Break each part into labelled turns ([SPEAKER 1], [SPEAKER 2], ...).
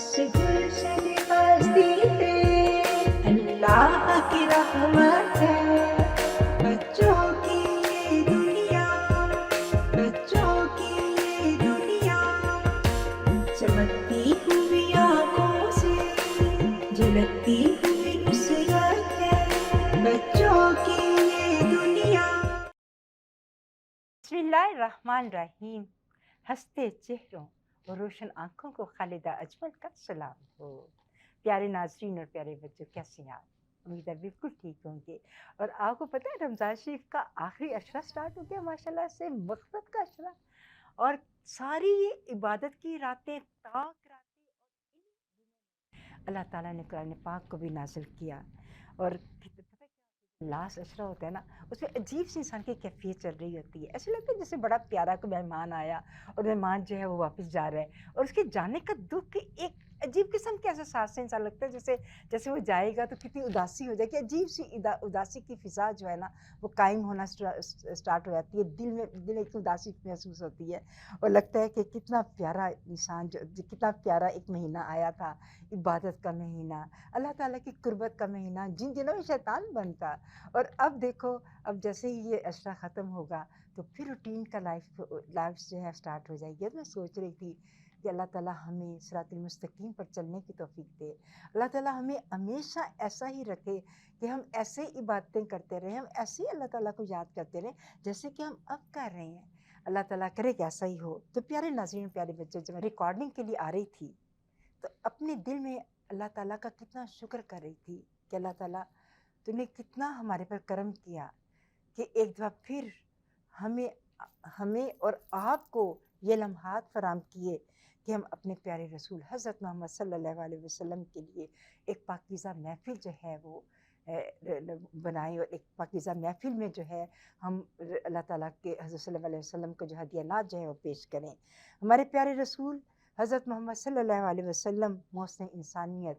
[SPEAKER 1] اس گلشن بستی پہ اللہ کی رحمت ہے. بچوں کی یہ دنیا، بچوں کی یہ دنیا، چمکتی ہوئی آنکھوں سے جھلکتی ہوئی نصرت ہے. بچوں کی یہ دنیا.
[SPEAKER 2] بسم اللہ الرحمن الرحیم. ہنستے چہروں اور روشن آنکھوں کو خالدہ اجمل کا سلام ہو. پیارے ناظرین اور پیارے بچوں، کیسے ہیں آپ؟ امید ہے بالکل ٹھیک ہوں گے. اور آپ کو پتہ ہے رمضان شریف کا آخری اشرہ سٹارٹ ہو گیا ماشاءاللہ سے، مغفرت کا اشرہ. اور ساری یہ عبادت کی راتیں، تاک راتیں، اور اللہ تعالیٰ نے قرآن پاک کو بھی نازل کیا. اور لاسٹ اشرہ ہوتا ہے نا، اس میں عجیب سی انسان کی کیفیت چل رہی ہوتی ہے. ایسے لگتا ہے جیسے بڑا پیارا کوئی مہمان آیا اور مہمان جو ہے وہ واپس جا رہا ہے، اور اس کے جانے کا دکھ ایک عجیب قسم کے احساس سے انسان لگتا ہے جیسے وہ جائے گا تو کتنی اداسی ہو جائے گی. عجیب سی اداسی کی فضا جو ہے نا وہ قائم ہونا اسٹارٹ ہو جاتی ہے. دل ایک اداسی محسوس ہوتی ہے، اور لگتا ہے کہ کتنا پیارا انسان، جو کتنا پیارا ایک مہینہ آیا تھا، عبادت کا مہینہ، اللہ تعالیٰ کی قربت کا مہینہ، جن دنوں میں شیطان بنتا. اور اب دیکھو، اب جیسے ہی یہ اشرہ ختم ہوگا تو پھر روٹین کا لائف جو ہے سٹارٹ ہو جائے گی. میں سوچ رہی تھی کہ اللہ تعالیٰ ہمیں صراط المستقیم پر چلنے کی توفیق دے. اللہ تعالیٰ ہمیں ہمیشہ ایسا ہی رکھے کہ ہم ایسے عبادتیں کرتے رہیں، ہم ایسے ہی اللہ تعالیٰ کو یاد کرتے رہیں جیسے کہ ہم اب کر رہے ہیں. اللہ تعالیٰ کرے کہ ایسا ہی ہو. تو پیارے ناظرین، پیارے بچے، جب میں ریکارڈنگ کے لیے آ رہی تھی تو اپنے دل میں اللہ تعالیٰ کا کتنا شکر کر رہی تھی کہ اللہ تعالیٰ تو نے کتنا ہمارے پر کرم کیا کہ ایک دفعہ پھر ہمیں اور آپ کو یہ لمحات فراہم کیے کہ ہم اپنے پیارے رسول حضرت محمد صلی اللہ علیہ وسلم کے لیے ایک پاکیزہ محفل جو ہے وہ بنائیں، اور ایک پاکیزہ محفل میں جو ہے ہم اللہ تعالیٰ کے حضرت صلی اللہ علیہ وسلم کو جو ہدیانات جو ہے وہ پیش کریں. ہمارے پیارے رسول حضرت محمد صلی اللہ علیہ وسلم محسن انسانیت،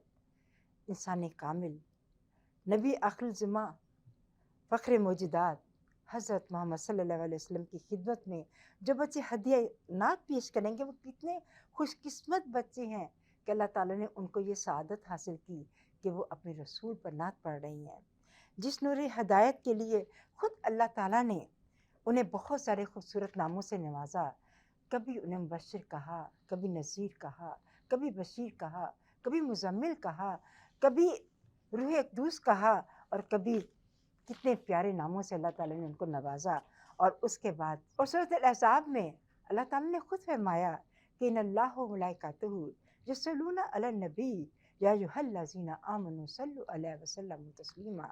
[SPEAKER 2] انسان کامل، نبی آخر الزماں، فخر موجودات حضرت محمد صلی اللہ علیہ وسلم کی خدمت میں جو بچے ہدیہ نعت پیش کریں گے وہ کتنے خوش قسمت بچے ہیں کہ اللہ تعالیٰ نے ان کو یہ سعادت حاصل کی کہ وہ اپنے رسول پر نعت پڑھ رہی ہیں. جس نور ہدایت کے لیے خود اللہ تعالیٰ نے انہیں بہت سارے خوبصورت ناموں سے نوازا. کبھی انہیں مبشر کہا، کبھی نذیر کہا، کبھی بشیر کہا، کبھی مزمل کہا، کبھی روح قدوس کہا، اور کبھی کتنے پیارے ناموں سے اللہ تعالیٰ نے ان کو نوازا. اور اس کے بعد اور سورۃ الاحزاب میں اللہ تعالیٰ نے خود فرمایا کہ ان اللہ و ملائکتہ یصلون علی النبی یا ایھا الذین آمنوا صلوا علیہ وسلم تسلیما.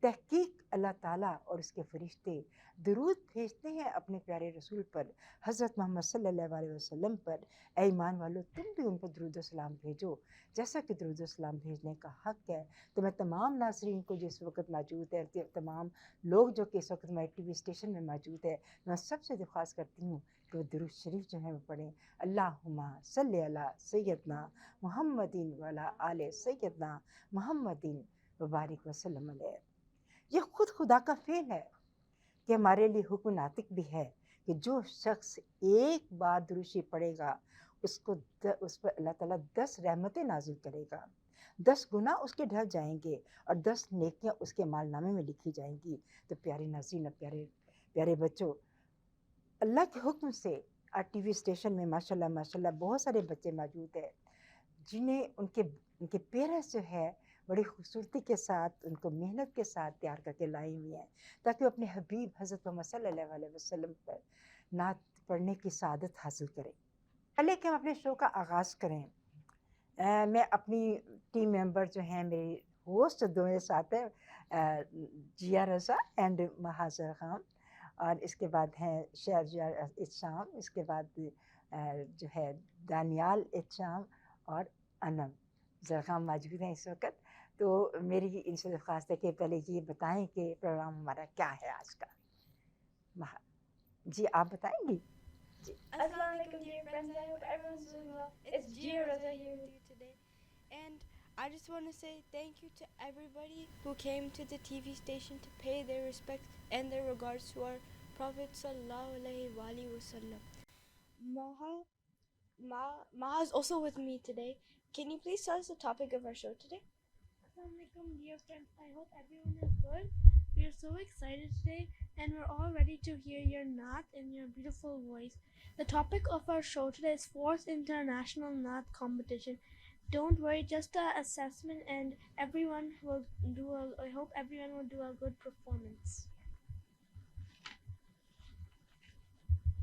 [SPEAKER 2] تحقیق اللہ تعالیٰ اور اس کے فرشتے درود بھیجتے ہیں اپنے پیارے رسول پر، حضرت محمد صلی اللہ علیہ وسلم پر. اے ایمان والو، تم بھی ان پر درود و سلام بھیجو جیسا کہ درود و سلام بھیجنے کا حق ہے. تو میں تمام ناظرین کو جو اس وقت موجود ہے، تمام لوگ جو کہ اس وقت ہمارے ٹی وی اسٹیشن میں موجود ہے، میں سب سے درخواست کرتی ہوں کہ وہ درود شریف جو ہے وہ پڑھیں. اللہم صلی علی سیدنا محمد وعلی آل سیدنا محمد وبارک وسلم علیہ. یہ خود خدا کا فعل ہے کہ ہمارے لیے حکم ناطق بھی ہے کہ جو شخص ایک بار درود شریف پڑھے گا اس پر اللہ تعالیٰ 10 رحمتیں نازل کرے گا، 10 گناہ اس کے ڈھل جائیں گے، اور 10 نیکیاں اس کے مال نامے میں لکھی جائیں گی. تو پیارے ناظرین، پیارے بچوں، اللہ کے حکم سے ٹی وی اسٹیشن میں ماشاءاللہ بہت سارے بچے موجود ہیں جنہیں ان کے پیرنٹس جو ہے بڑی خوبصورتی کے ساتھ، ان کو محنت کے ساتھ تیار کر کے لائی ہوئی ہیں تاکہ وہ اپنے حبیب حضرت محمد صلی اللہ علیہ وسلم پر نعت پڑھنے کی سعادت حاصل کریں. پہلے کہ ہم اپنے شو کا آغاز کریں، میں اپنی ٹیم ممبر جو ہیں، میری ہوسٹ دو میرے ساتھ ہیں، جیا رضا اینڈ مہاجر خان، اور اس کے بعد ہیں شہرجار احتشام، اس کے بعد جو ہے دانیال احتشام اور انم زرخام موجود ہیں اس وقت. تو میری ان سے درخواست ہے کہ پہلے یہ بتائیں کہ پروگرام ہمارا کیا ہے آج کا. جی آپ بتائیں گی؟ جی.
[SPEAKER 3] Assalamu alaikum, dear friends. I hope everyone's doing well. It's Gia Raza here with you today. And I just want to say thank you to everybody who came to the TV station to pay their respects and their regards to our Prophet sallallahu alaihi wasallam. Ma is also with me today. Can you please tell us the topic of our show today?
[SPEAKER 4] Assalamualaikum, dear friends. I hope everyone is good. We are so excited today, and we're all ready to hear your naat and your beautiful voice. The topic of our show today is 4th International Naat Competition. Don't worry, just an assessment, and everyone will do. I hope everyone will do a good performance.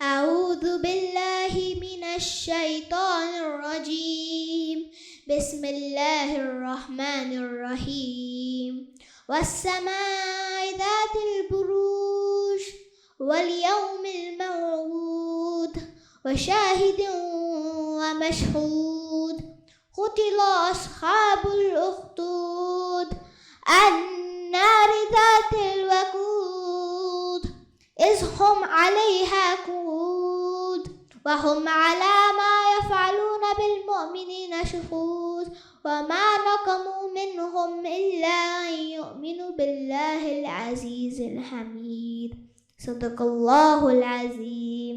[SPEAKER 5] أعوذ بالله من الشيطان الرجيم بسم الله الرحمن الرحيم والسماء ذات البروج واليوم الموعود وشاهد ومشهود قتل أصحاب الأخدود النار ذات الوقود إذ هم عليها قعود وهم على ما يفعلون بالمؤمنين شهود وما نقموا منهم إلا أن يؤمنوا بالله العزيز الحميد صدق الله العظيم.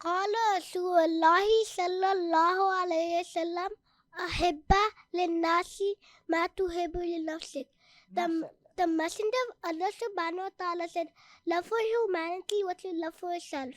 [SPEAKER 6] قال رسول الله صلى الله عليه وسلم أحب للناس ما تحب لنفسك. The messenger of Allah subhanahu wa ta'ala said, love for humanity what you love for yourself.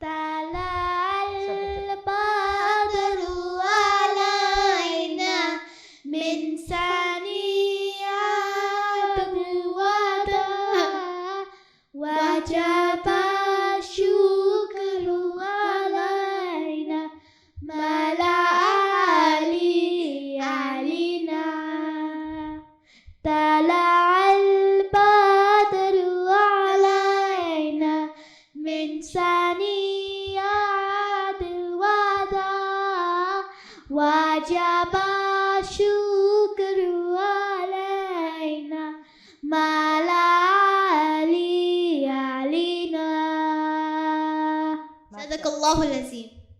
[SPEAKER 5] طلع البدر علينا من ثنيات الوداع وجب الشكر علينا ما لا علينا. طلع البدر علينا من ثنيات الوداع وجب الشكر علينا ما لا علينا. صدق الله العظيم.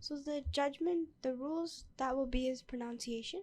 [SPEAKER 3] So the rules that will be is pronunciation,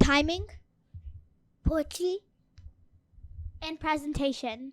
[SPEAKER 5] timing, poetry, and presentation.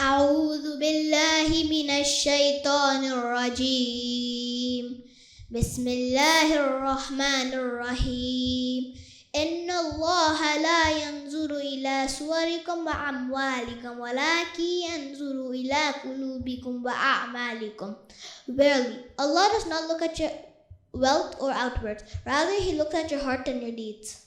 [SPEAKER 5] أعوذ بالله من الشيطان الرجيم بسم الله الرحمن الرحيم إن الله لا ينظر إلى صوركم وأموالكم ولكن ينظر إلى قلوبكم وأعمالكم. Verily, Allah does not look at your wealth or outwards. Rather, He looks at your heart and your deeds.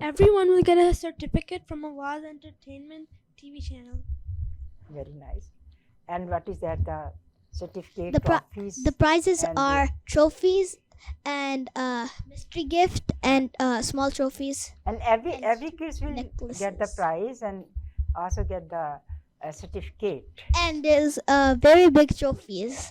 [SPEAKER 4] Everyone will get a certificate from Awaz Entertainment TV channel.
[SPEAKER 2] Very nice. And what is that? The certificate, trophies.
[SPEAKER 6] The prizes
[SPEAKER 2] and
[SPEAKER 6] are trophies and mystery gift and small trophies.
[SPEAKER 2] and every kids will get the
[SPEAKER 6] necklaces.
[SPEAKER 2] prize and also get the certificate.
[SPEAKER 6] And there's very big trophies.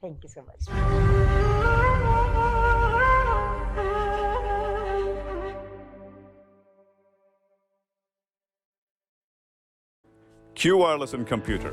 [SPEAKER 2] Thank you so much.
[SPEAKER 7] Q Wireless and Computer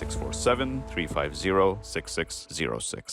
[SPEAKER 7] 647-350-6606।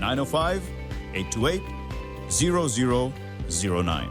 [SPEAKER 8] 905-828-0009।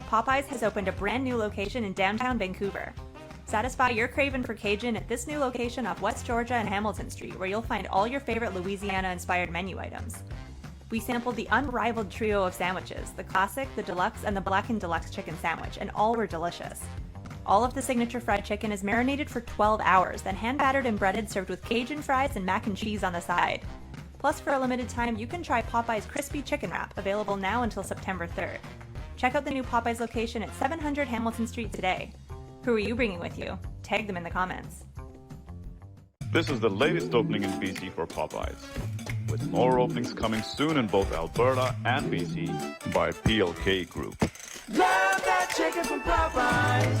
[SPEAKER 9] Popeyes has opened a brand new location in downtown Vancouver. Satisfy your craving for Cajun at this new location off West Georgia and Hamilton Street, where you'll find all your favorite Louisiana-inspired menu items. We sampled the unrivaled trio of sandwiches, the classic, the deluxe, and the blackened deluxe chicken sandwich, and all were delicious. All of the signature fried chicken is marinated for 12 hours, then hand-battered and breaded, served with Cajun fries and mac and cheese on the side. Plus, for a limited time, you can try Popeye's Crispy Chicken Wrap, available now until September 3rd. Check out the new Popeye's location at 700 Hamilton Street today. Who are you bringing with you? Tag them in the comments.
[SPEAKER 7] This is the latest opening in BC for Popeyes, with more openings coming soon in both Alberta and BC by PLK Group.
[SPEAKER 1] Love that chicken from Popeyes.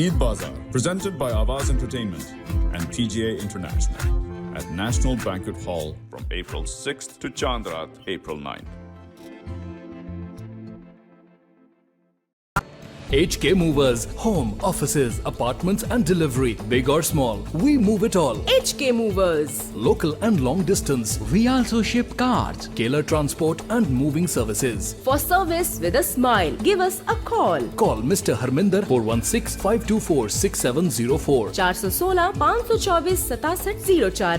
[SPEAKER 8] Eid Bazaar, presented by Awaz Entertainment and PGA International at National Banquet Hall
[SPEAKER 7] From April 6th to Chandrat, April 9th.
[SPEAKER 10] HK Movers, home, offices, apartments and delivery, big or small, we move it all.
[SPEAKER 11] HK Movers.
[SPEAKER 10] Local and long distance, we also ship cars, Kalar transport and moving services.
[SPEAKER 11] For service with a smile, give us a call.
[SPEAKER 10] Call Mr. Harminder 416-524-6704.
[SPEAKER 11] 416-524-6704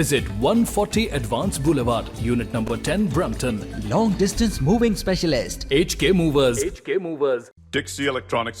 [SPEAKER 10] Visit 140 Advance Boulevard, Unit number 10, Brampton.
[SPEAKER 12] Long distance moving specialist.
[SPEAKER 10] HK Movers. HK Movers.
[SPEAKER 7] Dixie Electronics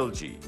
[SPEAKER 7] LG,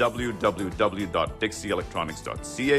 [SPEAKER 7] www.dixieelectronics.ca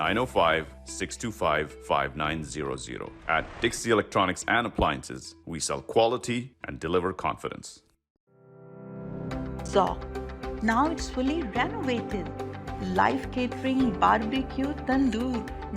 [SPEAKER 7] 905-625-5900. At Dixie Electronics and Appliances, we sell quality and deliver confidence.
[SPEAKER 13] Zoc. Now it's fully renovated. Live catering, barbecue, tandoor,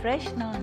[SPEAKER 13] fresh naan.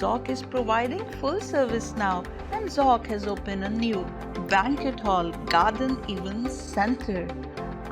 [SPEAKER 13] Zoc is providing full service now, and Zoc has opened a new banquet hall, garden event center.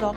[SPEAKER 13] Zoc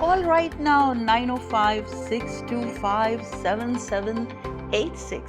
[SPEAKER 13] Call right now 905-625-7786.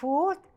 [SPEAKER 2] 4th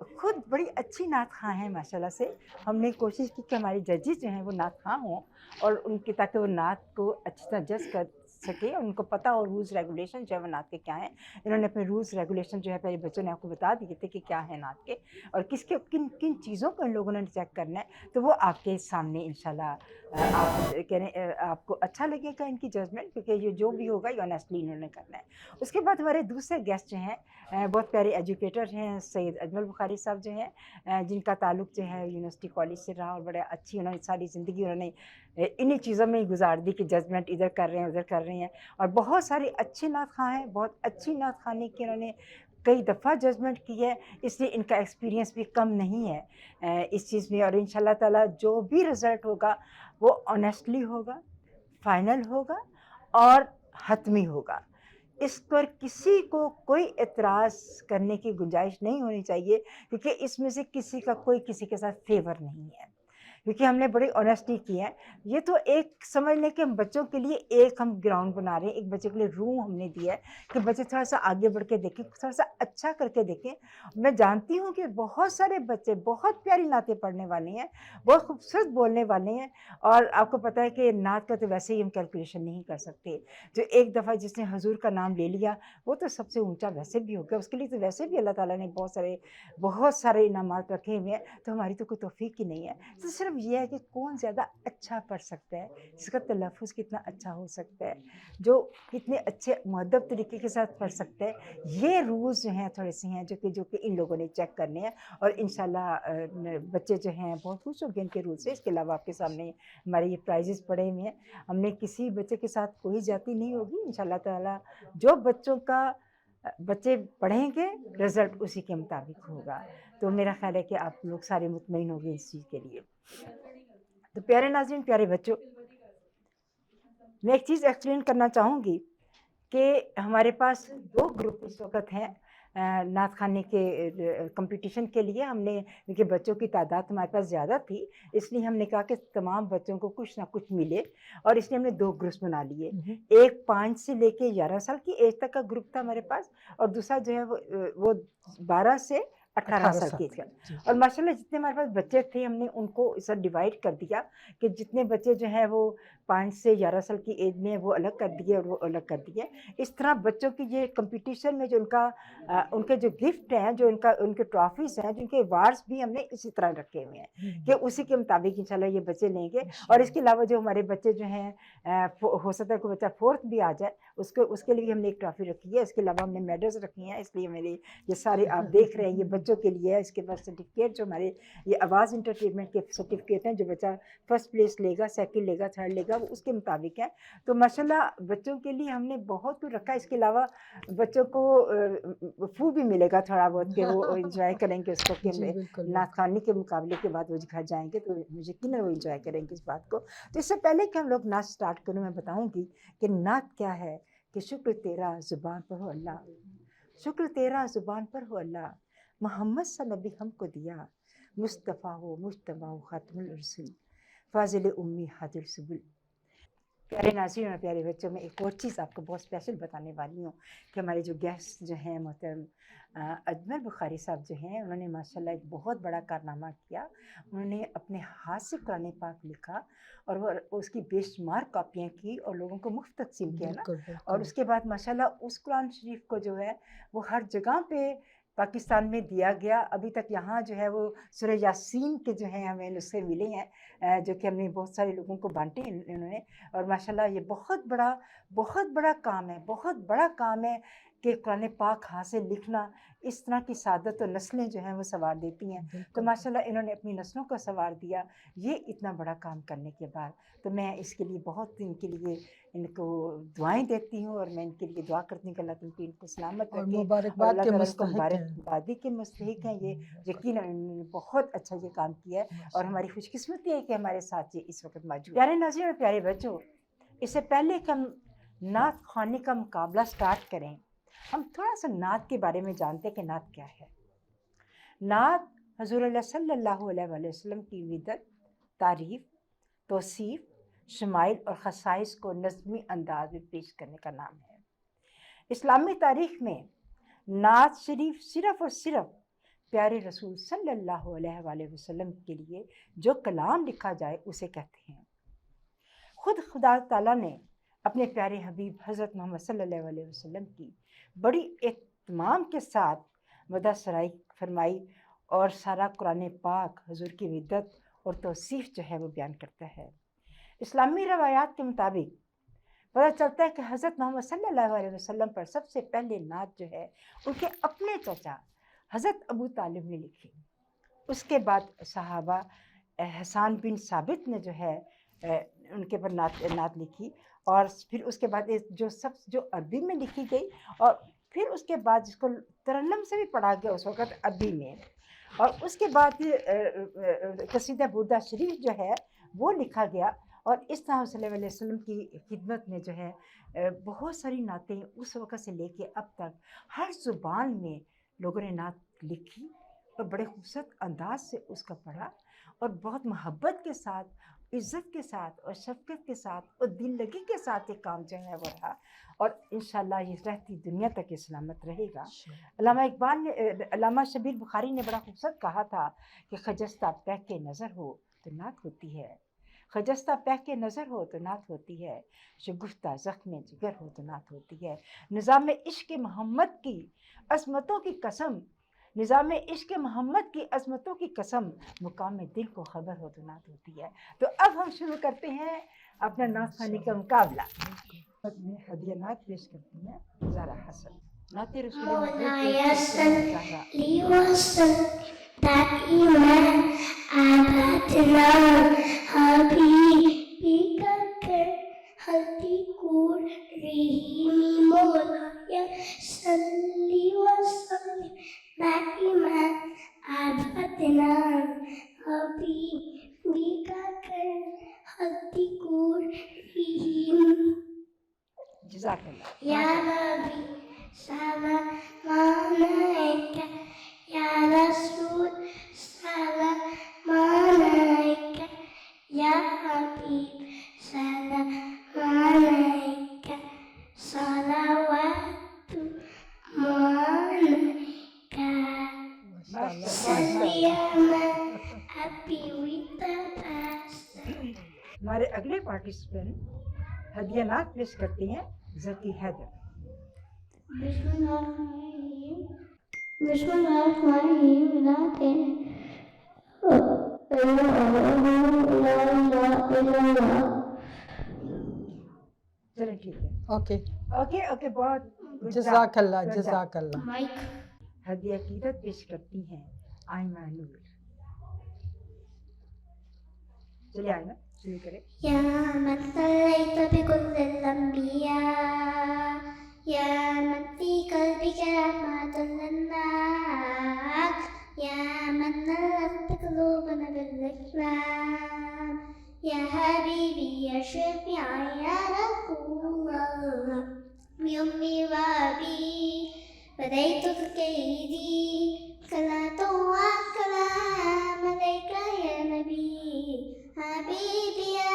[SPEAKER 2] خود بڑی اچھی نعت خواں ہیں ماشاءاللہ سے. ہم نے کوشش کی کہ ہماری ججز جو ہیں وہ نعت خواں ہوں اور ان کی تاکہ وہ نعت کو اچھی طرح جج کر سکے, ان کو پتہ ہو رولز ریگولیشن جو ہے وہ نعت کے کیا ہیں. انہوں نے اپنے رولز ریگولیشن جو ہے پہلے بچوں نے آپ کو بتا دیے تھے کہ کیا ہے نعت کے اور کن کن چیزوں کو ان لوگوں نے چیک کرنا ہے. تو وہ آپ کے سامنے انشاءاللہ آپ کہہ رہے آپ کو اچھا لگے گا ان کی ججمنٹ, کیونکہ یہ جو بھی ہوگا یہ آنیسٹلی انہوں نے کرنا ہے. اس کے بعد ہمارے دوسرے گیسٹ جو ہیں بہت پیارے ایجوکیٹر ہیں, سید اجمل بخاری صاحب جو ہیں, جن کا تعلق جو ہے یونیورسٹی کالج سے رہا اور بڑے اچھی انہوں نے ساری زندگی انہوں نے انہی چیزوں میں ہی گزار دی کہ ججمنٹ ادھر کر رہے ہیں ادھر کر رہے ہیں. اور بہت سارے اچھے نعت خواں ہیں, بہت اچھی نعت خوانی کی انہوں نے کئی دفعہ ججمنٹ کی ہے, اس لیے ان کا ایکسپیرینس بھی کم نہیں ہے اس چیز میں. اور انشاءاللہ تعالیٰ جو بھی رزلٹ ہوگا وہ آنیسٹلی ہوگا, فائنل ہوگا اور حتمی ہوگا. اس پر کسی کو کوئی اعتراض کرنے کی گنجائش نہیں ہونی چاہیے, کیونکہ اس میں سے کسی کا کوئی کسی کے ساتھ فیور نہیں ہے, کیونکہ ہم نے بڑی آنیسٹی کی ہے. یہ تو ایک سمجھ لیں کہ ہم بچوں کے لیے ایک ہم گراؤنڈ بنا رہے ہیں, ایک بچے کے لیے روم ہم نے دیا ہے کہ بچے تھوڑا سا آگے بڑھ کے دیکھیں, تھوڑا سا اچھا کر کے دیکھیں. میں جانتی ہوں کہ بہت سارے بچے بہت پیاری نعتیں پڑھنے والے ہیں, بہت خوبصورت بولنے والے ہیں, اور آپ کو پتہ ہے کہ نعت کا تو ویسے ہی ہم کیلکولیشن نہیں کر سکتے. جو ایک دفعہ جس نے حضور کا نام لے لیا وہ تو سب سے اونچا ویسے بھی ہو گیا, اس کے لیے تو ویسے بھی اللہ تعالیٰ نے بہت سارے انعامات رکھے ہوئے ہیں. تو ہماری تو کوئی توفیق ہی نہیں ہے. تو صرف یہ ہے کہ کون زیادہ اچھا پڑھ سکتا ہے, اس کا تلفظ کتنا اچھا ہو سکتا ہے, جو کتنے اچھے مؤدب طریقے کے ساتھ پڑھ سکتا ہے. یہ رولز جو ہیں تھوڑے سے ہیں جو کہ ان لوگوں نے چیک کرنے ہیں, اور انشاءاللہ بچے جو ہیں بہت خوش ہو گئے ان کے رول سے. اس کے علاوہ آپ کے سامنے ہمارے یہ پرائزز پڑے ہوئے ہیں. ہم نے کسی بچے کے ساتھ کوئی زیادتی نہیں ہوگی انشاءاللہ تعالیٰ. جو بچے پڑھیں گے رزلٹ اسی کے مطابق ہوگا. تو میرا خیال ہے کہ آپ لوگ سارے مطمئن ہو گئے اس چیز کے لیے. تو پیارے ناظرین, پیارے بچوں, میں ایک چیز ایکسپلین کرنا چاہوں گی کہ ہمارے پاس 2 گروپ اس وقت ہیں نعت خوانی کے کمپٹیشن کے لیے. ہم نے کیونکہ بچوں کی تعداد ہمارے پاس زیادہ تھی, اس لیے ہم نے کہا کہ تمام بچوں کو کچھ نہ کچھ ملے, اور اس لیے ہم نے 2 گروپس بنا لیے. ایک 5 سے لے کے 11 سال کی ایج تک کا گروپ تھا ہمارے پاس, اور دوسرا جو ہے وہ 12 سے 18 سال کی ایج کا. اور ماشاءاللہ جتنے ہمارے پاس بچے تھے ہم نے ان کو اس طرح ڈیوائڈ کر دیا کہ جتنے بچے جو ہیں وہ 5 سے 11 سال کی ایج میں وہ الگ کر دیے اور وہ الگ کر دیے. اس طرح بچوں کی یہ کمپٹیشن میں جو ان کے جو گفٹ ہیں, جو ان کے ٹرافیز ہیں, جن کے ایوارڈس بھی ہم نے اسی طرح رکھے ہوئے ہیں کہ اسی کے مطابق انشاءاللہ یہ بچے لیں گے. اور اس کے علاوہ جو ہمارے بچے جو ہیں ہو سکتا ہے کوئی بچہ 4th بھی آ جائے, اس کے لیے ہم نے ایک ٹرافی رکھی ہے. اس کے علاوہ ہم نے میڈلز رکھی ہیں. اس لیے میرے یہ سارے آپ دیکھ رہے ہیں یہ بچوں کے لیے ہے. اس کے بعد سرٹیفکیٹ جو ہمارے یہ آواز انٹرٹینمنٹ کے سرٹیفکیٹ ہیں, جو بچہ 1st پلیس لے گا, 2nd لے گا, 3rd لے گا, وہ اس کے مطابق ہے. تو ماشاءاللہ بچوں کے لیے ہم نے بہت کچھ رکھا. اس کے علاوہ بچوں کو فوڈ بھی ملے گا تھوڑا بہت کہ وہ انجوائے کریں گے اس کو, کہ نعت خوانی کے مقابلے کے بعد وہ گھر جائیں گے تو یقیناً وہ انجوائے کریں گے اس بات کو. تو اس سے پہلے کہ ہم لوگ نعت سٹارٹ کریں, میں بتاؤں گی کہ نعت کیا ہے. کہ شکر تیرا زبان پر ہو اللہ, شکر تیرا زبان پر ہو اللہ, محمد سا نبی ہم کو دیا, مصطفیٰ ہو مجتبی ہو خاتم الرسول, فاضل امی حاضر سبل. پیارے ناظرین اور پیارے بچوں, میں ایک اور چیز آپ کو بہت اسپیشل بتانے والی ہوں کہ ہمارے جو گیسٹ جو ہیں محترم اجمل بخاری صاحب جو ہیں, انہوں نے ماشاءاللہ ایک بہت بڑا کارنامہ کیا. انہوں نے اپنے ہاتھ سے قرآن پاک لکھا اور وہ اس کی بے شمار کاپیاں کی اور لوگوں کو مفت تقسیم کیا نا. اور اس کے بعد ماشاءاللہ اس قرآن شریف کو جو ہے وہ ہر جگہ پہ پاکستان میں دیا گیا. ابھی تک یہاں جو ہے وہ سورہ یاسین کے جو ہیں ہمیں نسخے ملے ہیں جو کہ ہم نے بہت سارے لوگوں کو بانٹے انہوں نے. اور ماشاءاللہ یہ بہت بڑا کام ہے, بہت بڑا کام ہے کہ قرآن پاک ہاتھ سے لکھنا اس طرح کی سعادت و نسلیں جو ہیں وہ سنوار دیتی ہیں. تو ماشاءاللہ انہوں نے اپنی نسلوں کو سنوار دیا یہ اتنا بڑا کام کرنے کے بعد. تو میں اس کے لیے بہت ان کے لیے ان کو دعائیں دیتی ہوں, اور میں ان کے لیے دعا کرتی ہوں کہ اللہ تعالیٰ ان کو سلامت رکھے,
[SPEAKER 14] مبارکباد
[SPEAKER 2] کے مستحق ہیں. یہ یقیناً انہوں نے بہت اچھا یہ کام کیا ہے, اور ہماری خوش قسمتی ہے کہ ہمارے ساتھ یہ اس وقت موجود. پیارے ناظرین اور پیارے بچوں, اس سے پہلے کہ ہم نعت خوانی کا مقابلہ سٹارٹ کریں, ہم تھوڑا سا نعت کے بارے میں جانتے ہیں کہ نعت کیا ہے. نعت حضور اللہ صلی اللہ علیہ وسلم کی ودت, تعریف, توصیف, شمائل اور خصائص کو نظمی انداز میں پیش کرنے کا نام ہے. اسلامی تاریخ میں نعت شریف صرف اور صرف پیارے رسول صلی اللہ علیہ وآلہ وسلم کے لیے جو کلام لکھا جائے اسے کہتے ہیں۔ خود خدا تعالیٰ نے اپنے پیارے حبیب حضرت محمد صلی اللہ علیہ وسلم کی بڑی اہتمام کے ساتھ مدح سرائی فرمائی، اور سارا قرآن پاک حضور کی ودت اور توصیف جو ہے وہ بیان کرتا ہے۔ اسلامی روایات کے مطابق پتہ چلتا ہے کہ حضرت محمد صلی اللہ علیہ وسلم پر سب سے پہلے نعت جو ہے ان کے اپنے چچا حضرت ابو طالب نے لکھی، اس کے بعد صحابہ حسان بن ثابت نے جو ہے ان کے پر نعت لکھی، اور پھر اس کے بعد جو عربی میں لکھی گئی، اور پھر اس کے بعد جس کو ترنم سے بھی پڑھا گیا اس وقت عربی میں، اور اس کے بعد قصیدہ بردہ شریف جو ہے وہ لکھا گیا، اور اس طرح صلی اللہ علیہ وسلم کی خدمت میں جو ہے بہت ساری نعتیں اس وقت سے لے کے اب تک ہر زبان میں لوگوں نے نعت لکھی، اور بڑے خوبصورت انداز سے اس کا پڑھا، اور بہت محبت کے ساتھ، عزت کے ساتھ اور شفقت کے ساتھ اور دل لگی کے ساتھ یہ کام جو ہے وہ رہا، اور انشاءاللہ یہ رہتی دنیا تک یہ سلامت رہے گا۔ علامہ اقبال نے، علامہ شبیر بخاری نے بڑا خوبصورت کہا تھا کہ خجستہ پہ کے نظر ہو تو نعت ہوتی ہے، خجستہ پہ کے نظر ہو تو نعت ہوتی ہے، شگفتہ زخم جگر ہو تو نعت ہوتی ہے، نظام عشق محمد کی عظمتوں کی قسم، نظام عشق محمد کی عظمتوں کی قسم، مقام دل کو خبر ہو تو نعت ہوتی ہے۔ تو اب ہم شروع کرتے ہیں اپنا نعت خوانی کا مقابلہ۔ میں ہدیہ نعت پیش کرتی ہیں زہرا حسن، نعت رسول
[SPEAKER 6] مولاي صل وسلم دائما أبدا حبيبك كالهدي كريم مولاي صل وسلم دائما أبدا حبيبك كالهدي كريم
[SPEAKER 2] جزاک اللہ۔
[SPEAKER 6] يا نبي سلام عليك، يا رسول سلام عليك، يا حبيب سلام عليك، صلوات عليك، صل يا أبي وتبسم۔
[SPEAKER 2] ہمارے اگلے پارٹیسپینٹ ہدیہ نعت پیش کرتی ہیں ذکی حیدر۔
[SPEAKER 6] بسم اللہ الرحمن الرحیم، بسم اللہ الرحمن الرحیم، لا
[SPEAKER 2] چلیں ٹھیک ہے،
[SPEAKER 14] اوکے
[SPEAKER 2] اوکے اوکے، بہت
[SPEAKER 14] جزاک اللہ جزاک اللہ۔
[SPEAKER 6] مائک
[SPEAKER 2] ہدیہ عقیدت پیش کرتی ہیں آئمہ نور۔ چلیے آئمہ شروع کریں۔
[SPEAKER 6] يا من صليت بكل الأنبياء، يا من في قلبك رحمة للناس، يا من نلفت قلوبنا بالإكرام، يا حبيبي يا شفيعي يا رسول الله، بأمي وأبي بديت كيدي، صلاة وسلام عليك يا نبي حبيبي يا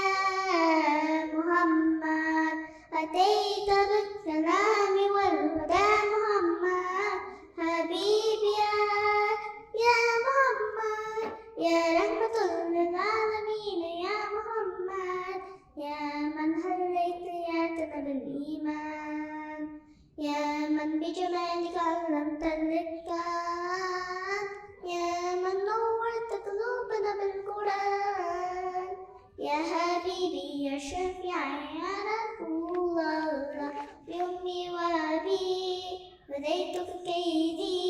[SPEAKER 6] محمد، أتيت بالسلام والهدى محمد، حبيبي يا محمد، يا رحمة للعالمين يا محمد، يا من هليت حياتنا بالإيمان، يا من بجمالك علمت الإتقان، يا من نورت قلوبنا بالقرآن، يا حبيبي يا شفيعي يا رسول الله، بأمي وأبي بديت كيدي،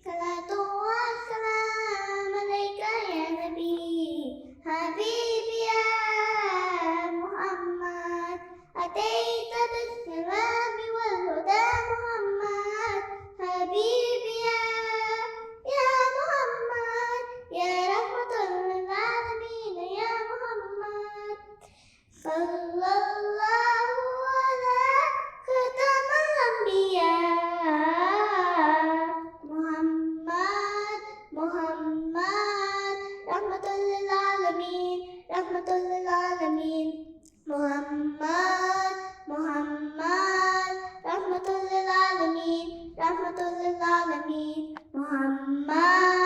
[SPEAKER 6] صلاة وسلام عليك يا نبي حبيبي يا محمد، أتيت بالسلام والهدى محمد، حبيبي يا محمد، يا رحمة للعالمين يا محمد، صلى الله على ختم الأنبياء محمد، محمد رحمة للعالمين، رحمة للعالمين، محمد، محمد رحمة للعالمين، رحمة للعالمين، محمد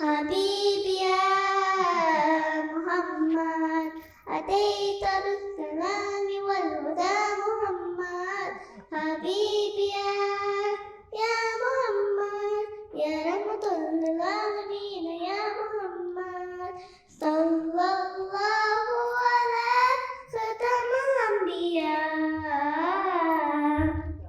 [SPEAKER 5] حبيبي يا محمد أتيت بالسلام والهدى محمد حبيبي يا محمد يا رحمة للعالمين يا محمد صلى الله على ختم الأنبياء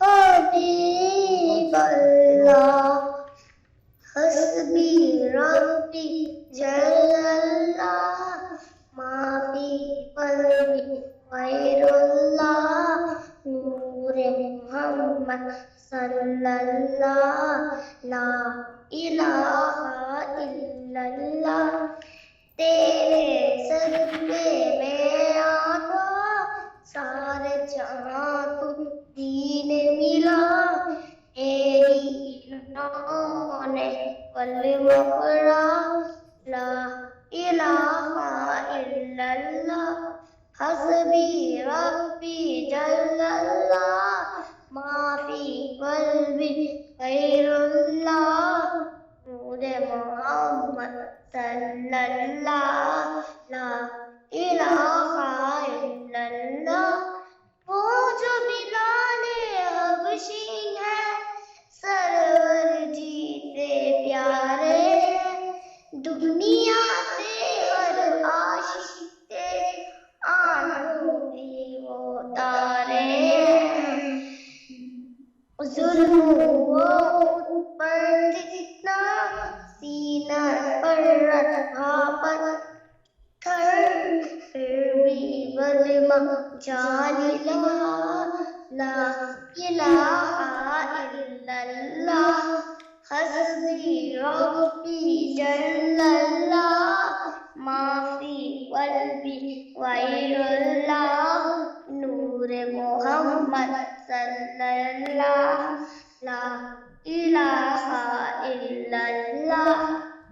[SPEAKER 5] حبيب الله حسبي ربي جل الله ما في قلبي غير الله نور محمد صلى الله لا إله إلا الله تیرے صدقے میں آقا سارے جہاں کو دین ملا تیری انہوں نے کلمہ پڑھا لا الہ الا اللہ حسبی ربی جل اللہ ما فی قلبی غیر اللہ نور محمد صلی اللہ لا الہ الا اللہ وہ جو بلال حبشی ہے سرور جیتے پیارے دنیا سے ہر عاشق سے آنکھوں بھی وہ تارے ظلم وہ پر جتنا سینہ پر رکھا پتھر پھر بھی ظلم جانلا لا الہ الا اللہ حسبی ربی جل اللہ ما فی قلبی غیر اللہ نور محمد صلی اللہ لا الہ الا اللہ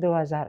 [SPEAKER 2] 2000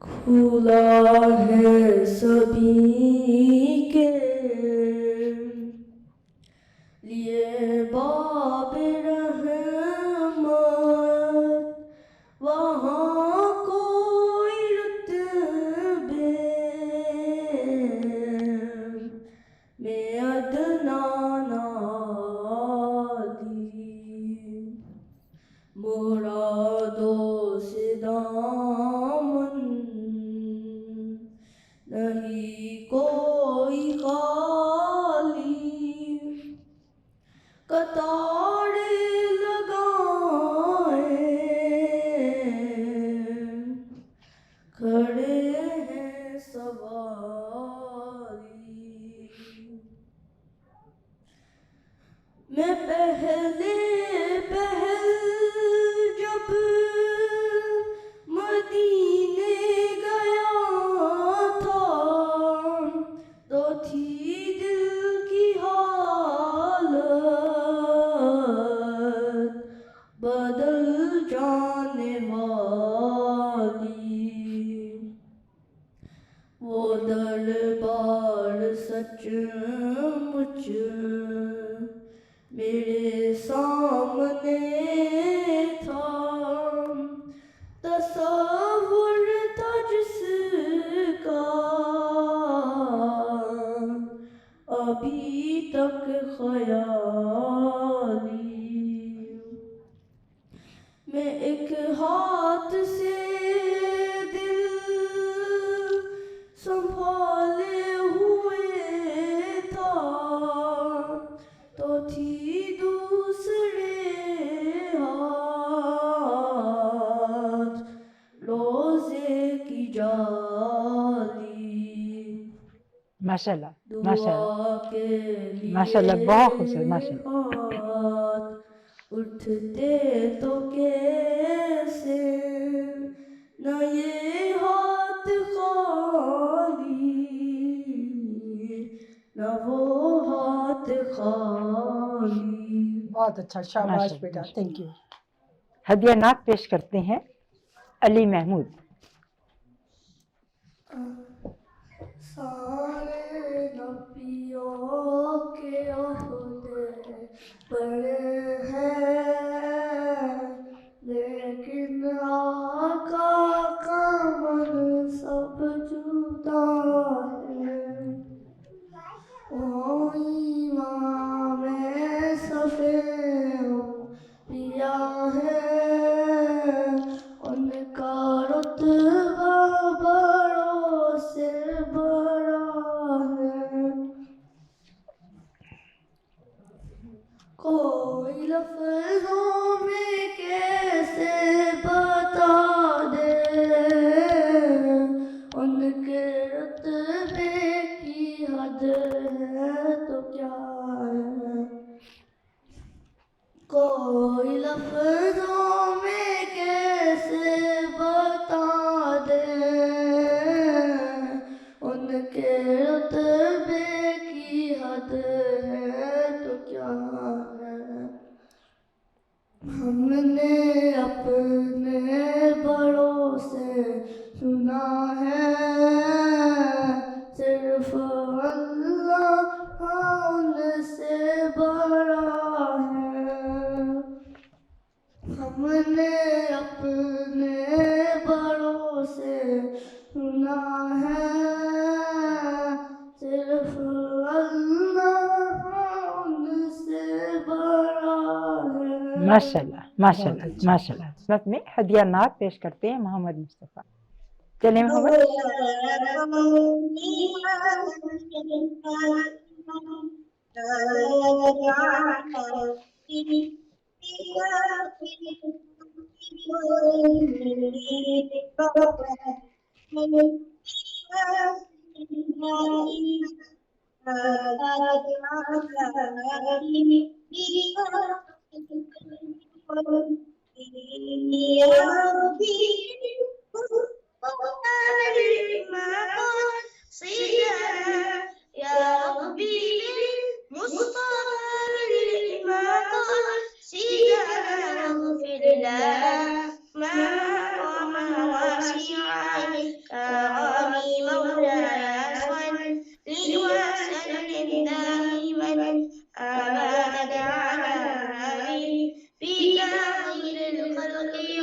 [SPEAKER 15] کھلا ہے سبھی کے لیے باب رحمت، وہاں کوئی رتبے میں ادنا نادی، مرادوں سے دامن نہیں کوئی خالی، قطارے لگائے کھڑے ہیں سواری، میں پہلے پہل جب مدینے گیا تھا تو تھی دل کی حالت بدل جانے والی، وہ دربار سچ مچ میرے سامنے تھا، تصور تھا جس کا ابھی تک خیالی، میں ایک ہاتھ سے دل سنبھالے ہوئے تھا تو تھی دوسرے ہاتھ روزے کی جالی،
[SPEAKER 2] ماشاء اللہ ماشاء اللہ ماشاء اللہ، بہت خوبصورت ماشاء اللہ۔
[SPEAKER 15] اٹھتے تو کیسے نہ یہ ہاتھ خالی، نہ وہ ہاتھ خالی۔
[SPEAKER 14] بہت اچھا، شاباش بیٹا، تھینک یو۔
[SPEAKER 2] ہدیہ نعت پیش کرتے ہیں علی محمود۔
[SPEAKER 15] سارے نبیوں کے عہدے بڑے ہیں، لیکن آقا کا منصب جدا ہے، وہ امام صفِ انبیاء ہے، ان کا رتبہ بڑوں سے بڑا ہے، کوئی لفظوں میں کیسے بتا دے ان کے رتبے کی حد ہے تو کیا ہے، کوئی لفظوں میں کیسے بتا دے ان کے رتبے کی حد ہے تو کیا ہے، ہم نے اپنے بڑوں سے سنا ہے صرف اللہ ان سے بڑا ہے، ہم نے اپنے بڑوں سے سنا ہے صرف اللہ ان سے بڑا ہے۔
[SPEAKER 2] ماشاء اللہ ماشاء اللہ ماشاء اللہ۔ خدمت میں ہدیہ نعت پیش کرتے ہیں محمد مصطفیٰ۔ چلیں محمد۔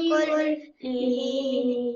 [SPEAKER 15] كله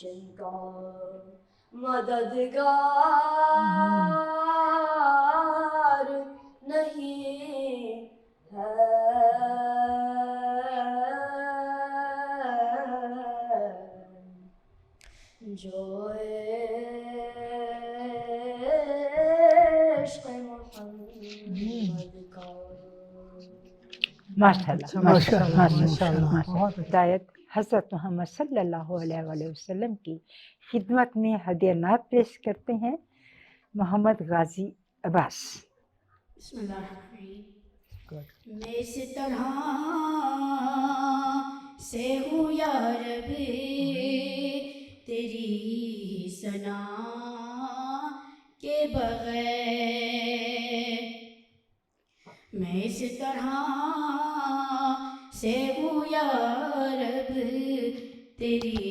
[SPEAKER 15] جن کا مددگار نہیں ہے جو عشق محمد کا.
[SPEAKER 2] ماشاء اللہ ہدایت حضرت محمد صلی اللہ علیہ وآلہ وسلم کی خدمت میں ہدیہ نعت پیش کرتے ہیں محمد غازی عباس.
[SPEAKER 16] بسم اللہ الرحمن الرحیم. میں اس طرح سے ہوں یا رب تیری ثنا کے بغیر. میں اس طرح سے ہوں یا رب تیری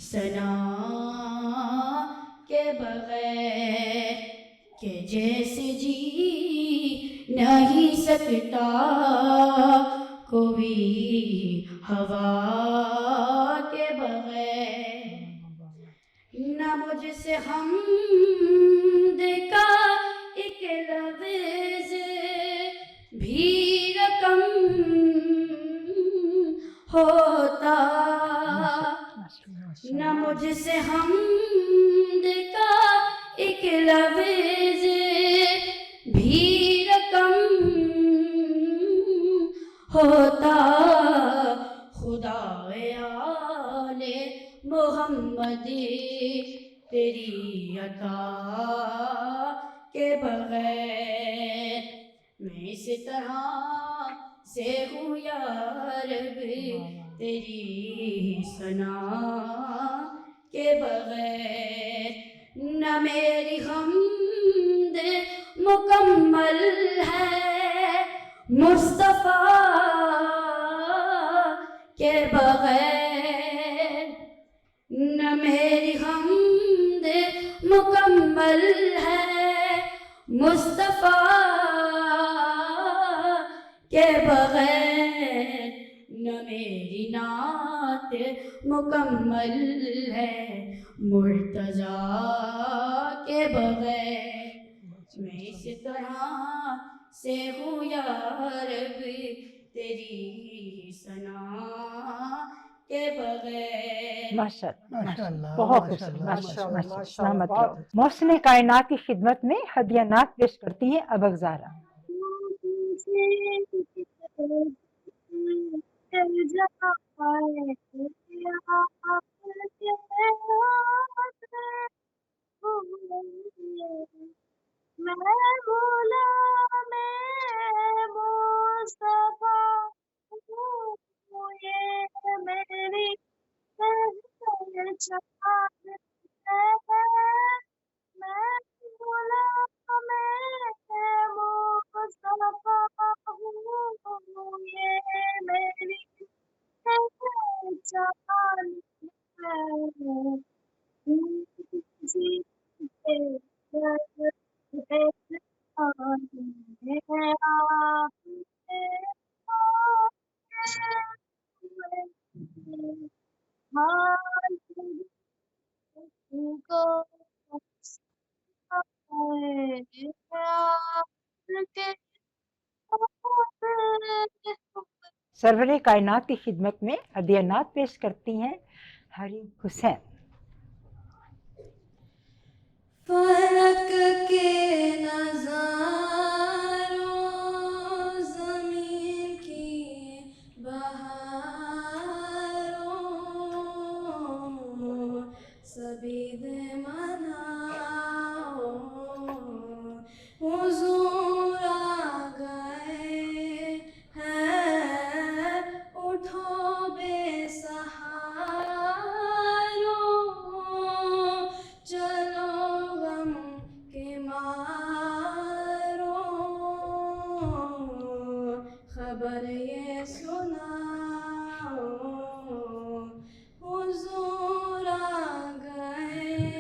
[SPEAKER 16] ثنا کے بغیر کہ جیسے جی نہیں سکتا کوئی ہوا کے بغیر. نہ مجھ سے حمد کا ایک لفظ بھی رقم ہوتا. نہ مجھ سے حمد کا ایک لفظ بھی رقم ہوتا. خدا آل محمد تیری عطا کے بغیر. میں اس طرح سے ہوں یا رب تیری ثنا کے بغیر. نہ میری حمد مکمل ہے مصطفیٰ کے بغیر. نہ میری حمد مکمل ہے مصطفیٰ کے بغیر. نہ میری نعت مکمل ہے مرتضیٰ کے بغیر. میں اس طرح سے ہوں یا رب تیری ثنا کے بغیر.
[SPEAKER 2] ماشاء اللہ بہت خوبصورت. محسن کائنات کی خدمت میں ہدیہ نعت پیش کرتی ہیں ابک زہرا.
[SPEAKER 6] میں غلام مصطفیٰ ہوں یہ میری پہچان ہے. میں غلام مصطفیٰ ہوں یہ میری پہچان ہے.
[SPEAKER 2] سرور کائنات کی خدمت میں ہدیہ نعت پیش کرتی ہیں حریم حسین.
[SPEAKER 16] فلک کے نظاروں زمین کی بہاروں سبید مناؤ حضور آ گئے ہیں. اٹھو بے سہاروں چلو غم کے مارو خبر یہ سناؤ حضور آ گئے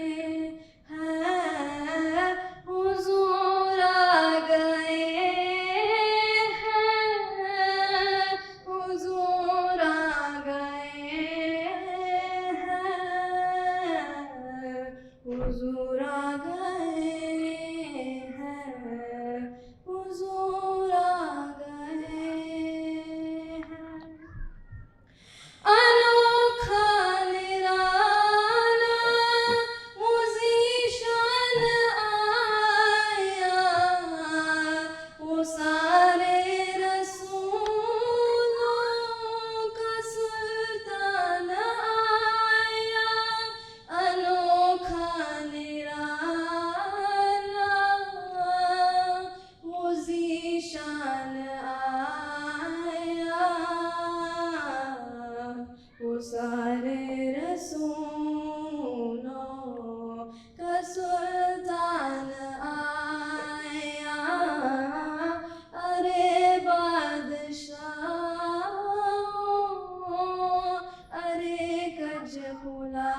[SPEAKER 15] مولا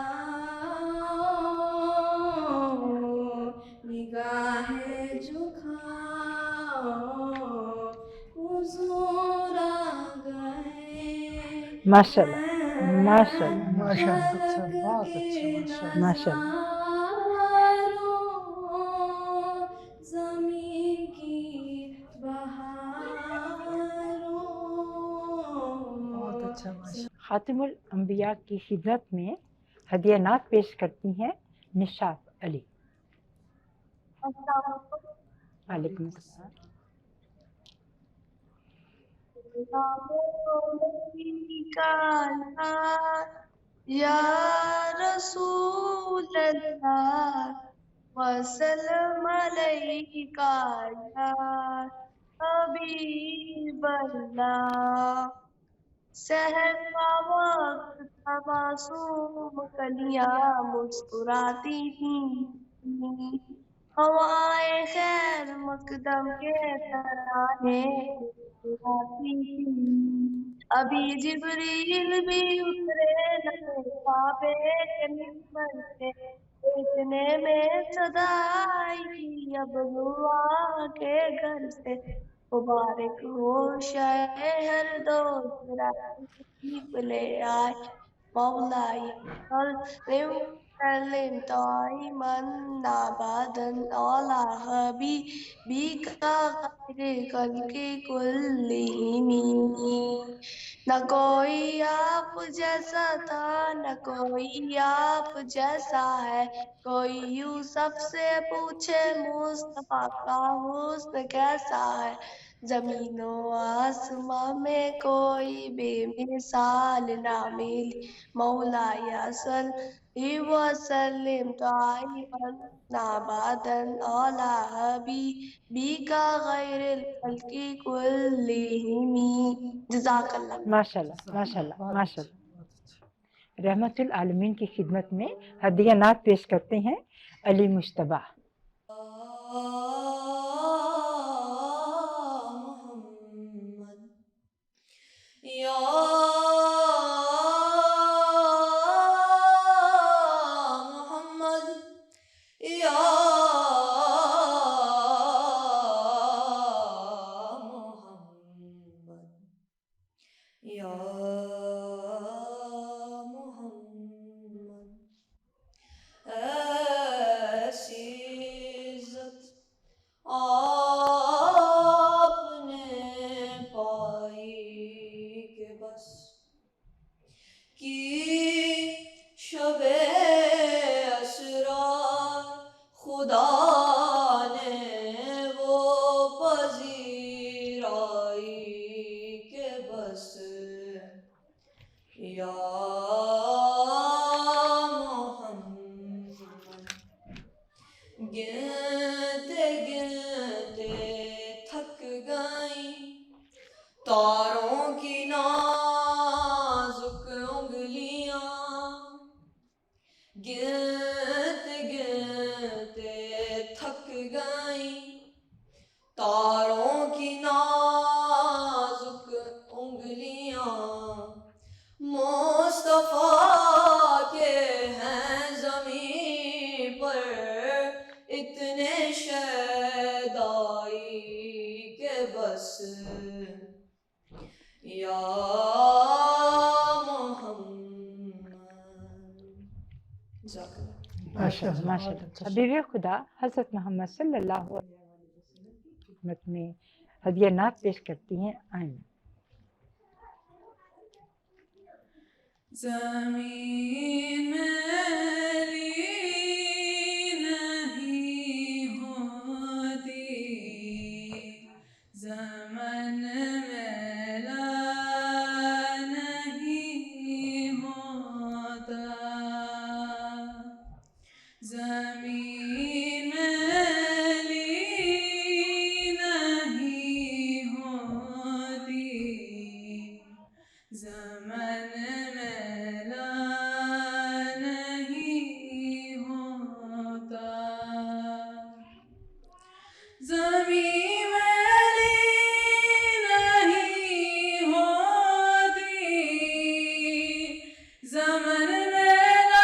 [SPEAKER 15] نگاہیں جھکاؤ حضور آ گئے
[SPEAKER 2] ماشاء اللہ ماشاء اللہ
[SPEAKER 14] ماشاء اللہ اچھا بہت اچھا
[SPEAKER 2] ماشاء اللہ
[SPEAKER 15] زمین کی بہاروں
[SPEAKER 14] بہت اچھا ماشاء
[SPEAKER 2] خاتم الانبیاء کی خدمت میں ہدیہ نعت پیش کرتی ہیں نشاط علی. وعلیکم السلام.
[SPEAKER 15] یا رسول اللہ وسلم علیک یا حبیب اللہ سحر کا وقت تھا معصوم کلیاں مسکراتی تھیں ہوائیں خیر مقدم کے ترانے مسکراتی تھیں ابھی جبریل بھی اترے نہ خوابے کے ممبر سے اتنے میں صدا آئی تھی اب دعا کے گھر سے مبارک ہو شہر دوست رحیب لے آئے مولائی سلم دائماً ابداً علی حبیبک خیر خلق کلہم نہ کوئی آپ جیسا تھا نہ کوئی آپ جیسا ہے کوئی یوسف سے پوچھے مصطفیٰ کا حسن کیسا ہے زمین و آسمان میں کوئی بے مثال نہ ملی مولا صلی وسلم دائماً ابداً علی حبیبک خیر الخلق کلہم جزاک اللہ.
[SPEAKER 2] ماشاء اللہ ماشاء اللہ ماشاء اللہ. رحمت العالمین کی خدمت میں ہدیہ نعت پیش کرتے ہیں علی مشتبہ.
[SPEAKER 15] یا محمد یا محمد یا محمد ایسی عزت آپ نے پائی کہ بس کی شب اسرار خدا نے وہ پذیرائی کہ بس یا محمد گنتے گنتے تھک گئیں تاروں کی نازک انگلیاں گنتے گنتے تھک گئیں تاروں کی نازک انگلیاں مصطفیٰ کے ہیں زمین پر اتنے شیدائی کہ بس یا محمد.
[SPEAKER 2] ماشاء اللہ ماشاء اللہ. حبیب خدا حضرت محمد صلی اللہ علیہ وسلم کی خدمت میں ہدیہ نعت پیش کرتی ہیں آئین.
[SPEAKER 15] زمین میری نہیں ہوتی زمن میلا نہیں ہوتا زمین میری نہیں ہوتی زمن میلا نہیں ہوتا زمین میری نہیں ہوتی زمن میلا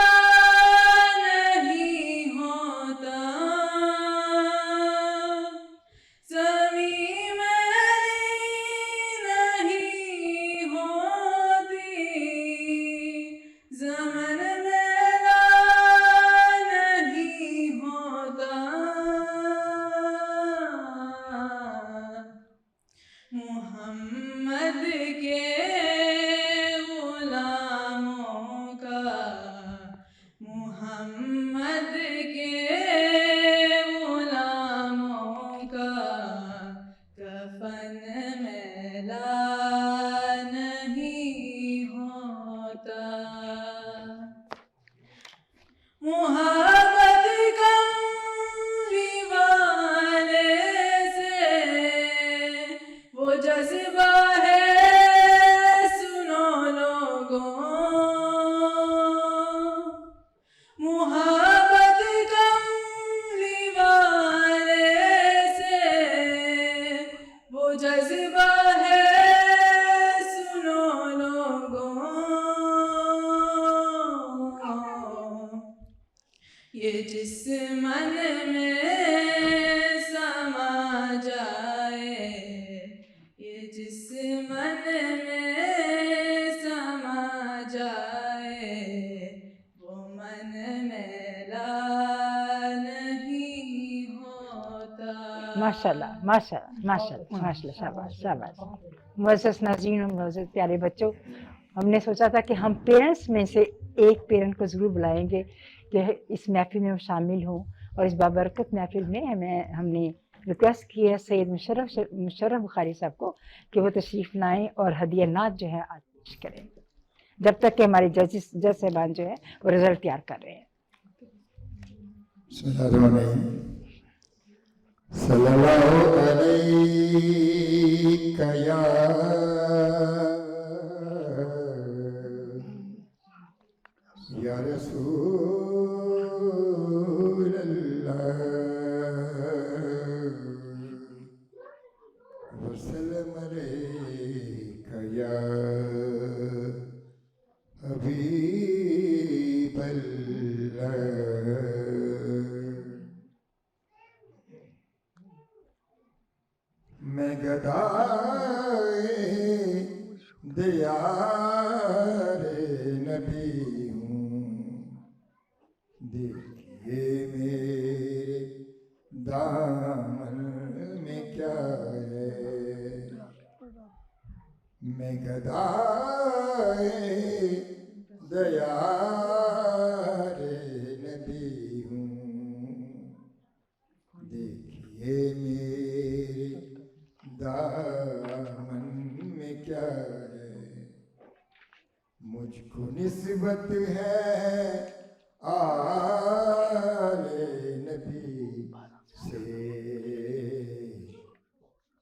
[SPEAKER 15] محمد کے غلاموں کا کفن میلا نہیں ہوتا. محبت کملی والے سے وہ جذبہ ہے سنو لوگوں. محبت کملی والے سے وہ جذبہ ہے سنو لوگوں. یہ جس من میں سما جائے, یہ جس من میں سما جائے, وہ من میلا نہیں ہوتا.
[SPEAKER 2] ماشاء اللہ ماشاء اللہ ماشاء اللہ ماشاء اللہ, شاباش شاباش. معزز ناظرین اور معزز پیارے بچوں, ہم نے سوچا تھا کہ ہم پیرنٹس میں سے ایک پیرنٹ کو ضرور بلائیں گے کہ اس محفل میں وہ شامل ہوں, اور اس بابرکت محفل میں ہم نے ریکویسٹ کی ہے سید مشرف بخاری صاحب کو کہ وہ تشریف لائیں اور ہدیہ نعت جو ہے آج پیش کریں, جب تک کہ ہمارے جج صاحبان جو ہے وہ رزلٹ تیار کر رہے ہیں.
[SPEAKER 17] صلی اللہ علیہ یا یا رسول اللہ وسلم علیک یا حبیب اللہ. میں گدائے دیار نبی ہوں, دیکھیے میرے دامن میں کیا ہے. میں گدائے دیار نبی ہوں, دیکھیے میرے دامن میں کیا ہے. مجھ کو نسبت ہے آل نبی سے,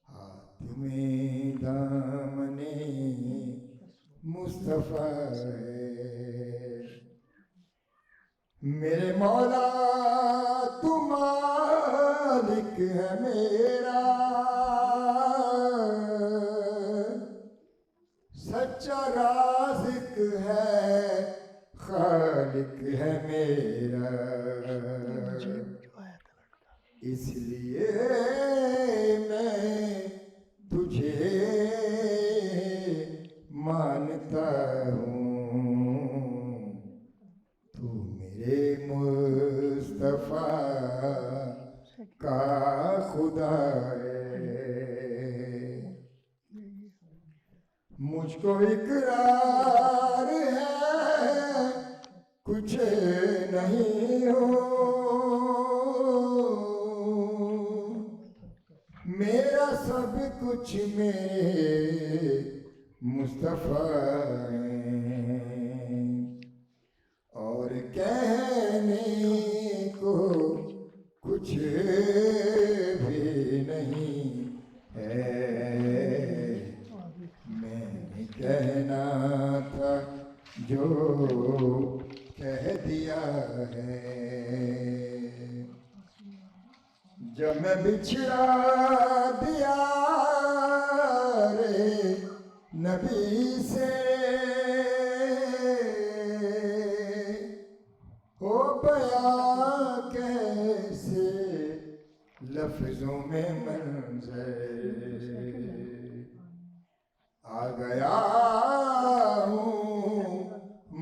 [SPEAKER 17] ہاتھ میں دامن مصطفیٰ ہے. میرے مولا تو مالک ہے میرا, سچا رازق ہے خالق ہے میرا. اس لیے میں تجھے مانتا ہوں, تو میرے مصطفیٰ کا خدا ہے. مجھ کو اقرار ہے کچھ نہیں ہو, میرا سب کچھ میرے مصطفیٰ ہیں, اور کہنے کو کچھ بھی نہیں ہے. میں نے کہنا تھا جو کہہ دیا ہے. جب میں بچھڑا دیا رے نبی سے, ہو بیان کیسے لفظوں میں منظر. آ گیا ہوں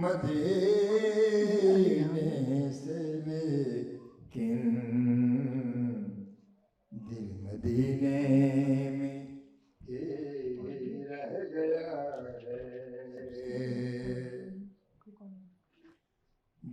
[SPEAKER 17] مدینے سے, لیکن دل مدینے میں رہ گیا ہے.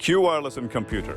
[SPEAKER 7] Q Wireless and Computer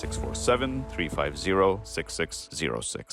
[SPEAKER 7] 647-350-6606।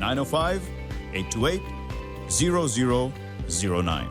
[SPEAKER 8] 905-828-0009।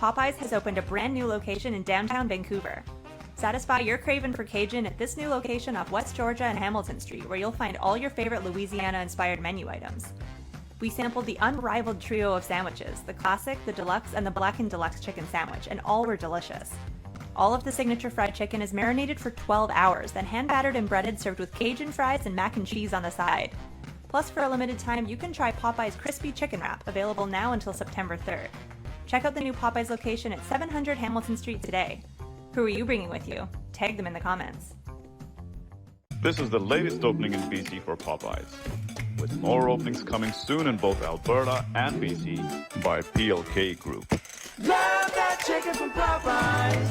[SPEAKER 9] Popeyes has opened a brand new location in downtown Vancouver. Satisfy your craving for Cajun at this new location off West Georgia and Hamilton Street, where you'll find all your favorite Louisiana-inspired menu items. We sampled the unrivaled trio of sandwiches, the classic, the deluxe, and the blackened deluxe chicken sandwich, and all were delicious. All of the signature fried chicken is marinated for 12 hours, then hand-battered and breaded, served with Cajun fries and mac and cheese on the side. Plus, for a limited time, you can try Popeye's Crispy Chicken Wrap, available now until September 3rd. Check out the new Popeye's location at 700 Hamilton Street today. Who are you bringing with you? Tag them in the comments.
[SPEAKER 7] This is the latest opening in BC for Popeyes, with more openings coming soon in both Alberta and BC by PLK Group.
[SPEAKER 1] Love that chicken from Popeyes.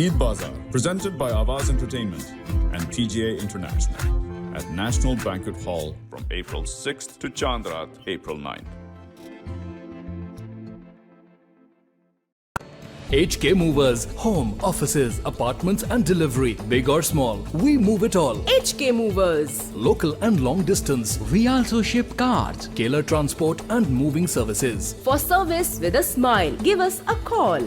[SPEAKER 8] Eid Bazaar, presented by Awaz Entertainment and PGA International at National Banquet Hall
[SPEAKER 7] from April 6th to Chandrat, April 9th.
[SPEAKER 10] HK Movers, home, offices, apartments and delivery, big or small, we move it all.
[SPEAKER 11] HK Movers.
[SPEAKER 10] Local and long distance,
[SPEAKER 12] We also ship cars.
[SPEAKER 10] Tailor transport and moving services.
[SPEAKER 11] For service with a smile, give us a call.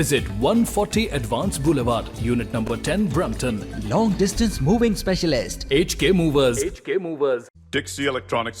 [SPEAKER 10] Visit 140 Advance Boulevard, Unit number 10, Brampton.
[SPEAKER 12] Long distance moving specialist.
[SPEAKER 10] HK Movers. HK Movers.
[SPEAKER 7] Dixie Electronics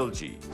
[SPEAKER 7] LG,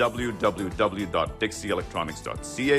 [SPEAKER 7] www.dixieelectronics.ca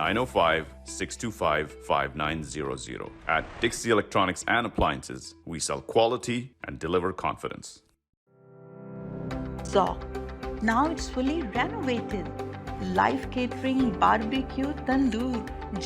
[SPEAKER 7] 905-625-5900. At Dixie Electronics and Appliances, we sell quality and deliver confidence.
[SPEAKER 13] Zoc. Now it's fully renovated. Live catering, barbecue, tandoor,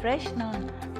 [SPEAKER 13] fresh naan.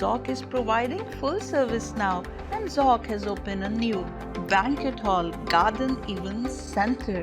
[SPEAKER 13] Zoc is providing full service now, and Zoc has opened a new banquet hall, garden event center.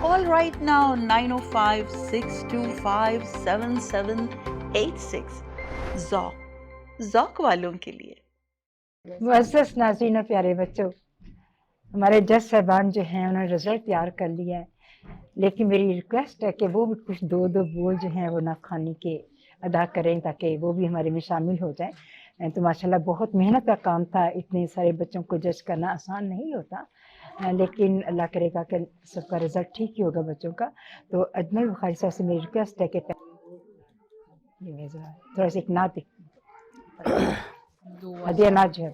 [SPEAKER 13] Call right now 905-625-7786. Zoc. ذوق والوں کے لیے.
[SPEAKER 2] معزز ناظرین اور پیارے بچوں، ہمارے جج صاحبان جو ہیں انہوں نے رزلٹ تیار کر لیا ہے، لیکن میری ریکویسٹ ہے کہ وہ بھی کچھ دو بول جو ہیں وہ ناخوانی کے ادا کریں تاکہ وہ بھی ہمارے میں شامل ہو جائیں. تو ماشاءاللہ بہت محنت کا کام تھا، اتنے سارے بچوں کو جج کرنا آسان نہیں ہوتا، لیکن اللہ کرے گا کہ سب کا رزلٹ ٹھیک ہی ہوگا بچوں کا. تو اجمل بخاری صاحب سے میری ریکویسٹ ہے کہ تھوڑا سا ایک نعت ہدیہ نعت جو ہے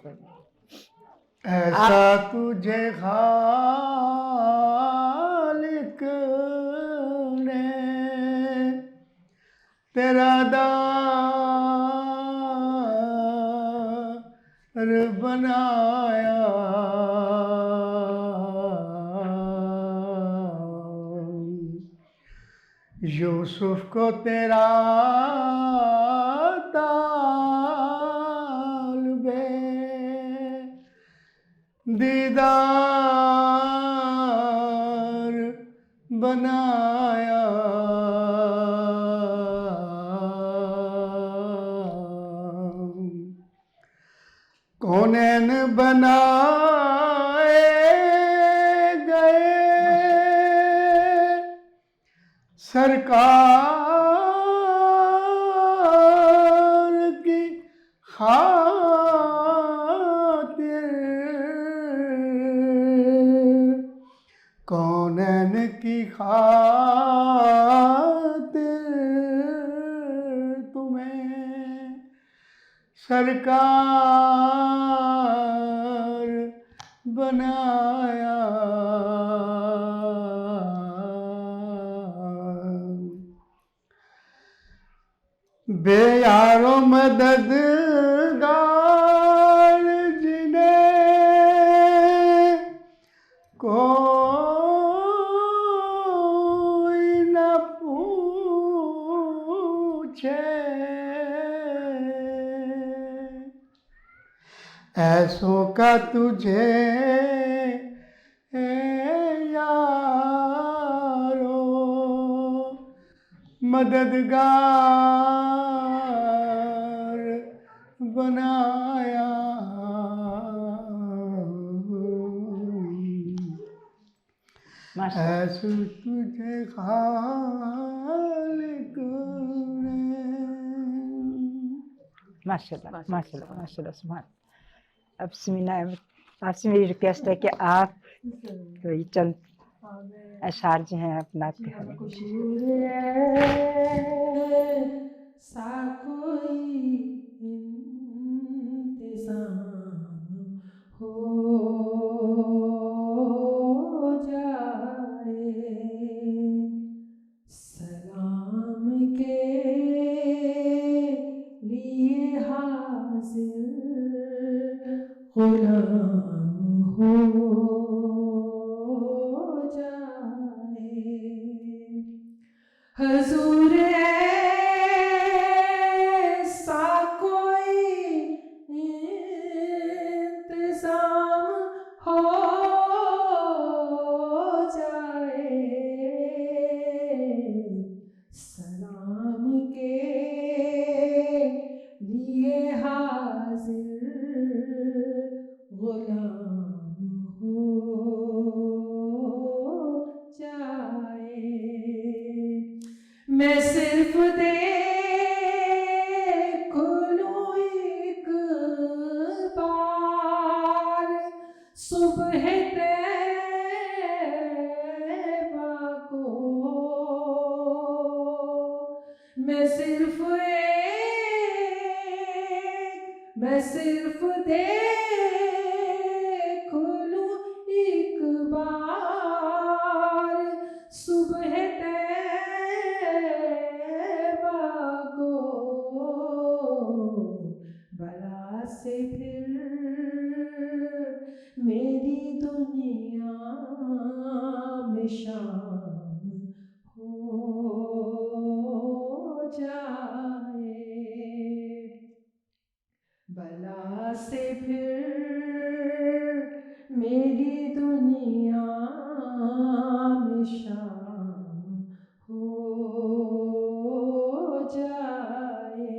[SPEAKER 17] ایسا تجھے خالق نے تیرا دار بنایا، یوسف کو تیرا طالب دیدار بنایا، کونین بنائے گئے سرکار کی خاطر، کونین کی خاطر تمہیں سرکار بنایا. بے یار و مددگار جنہیں کوئی نہ پوچھے، ایسوں کا تجھے یارو مددگار بنایا. ایسو تجھے خالق نے.
[SPEAKER 2] ماشاءاللہ ماشاءاللہ ماشاءاللہ سبحان. اب سمینا آپ سے میری ریکویسٹ ہے کہ آپ کوئی چند اشعار جو ہیں اپنا
[SPEAKER 15] سا کوئی انتظام ہو جائے، سلام کے لیے حاضر غلام ہو جائے. حضور ایسا کوئی انتظام ہو جائے، سلام کے لیے حاضر غلام ہو جائے. میں صرف دیکھ لوں ایک بار صبح طیبہ کو، میں صرف دیکھ لوں ایک بار صبح طیبہ کو، بلا سے پھر میری دنیا میں شام ہو جائے. بلا سے پھر میری دنیا میں شام ہو جائے.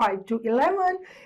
[SPEAKER 15] 5 to 11,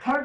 [SPEAKER 17] 3rd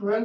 [SPEAKER 17] 12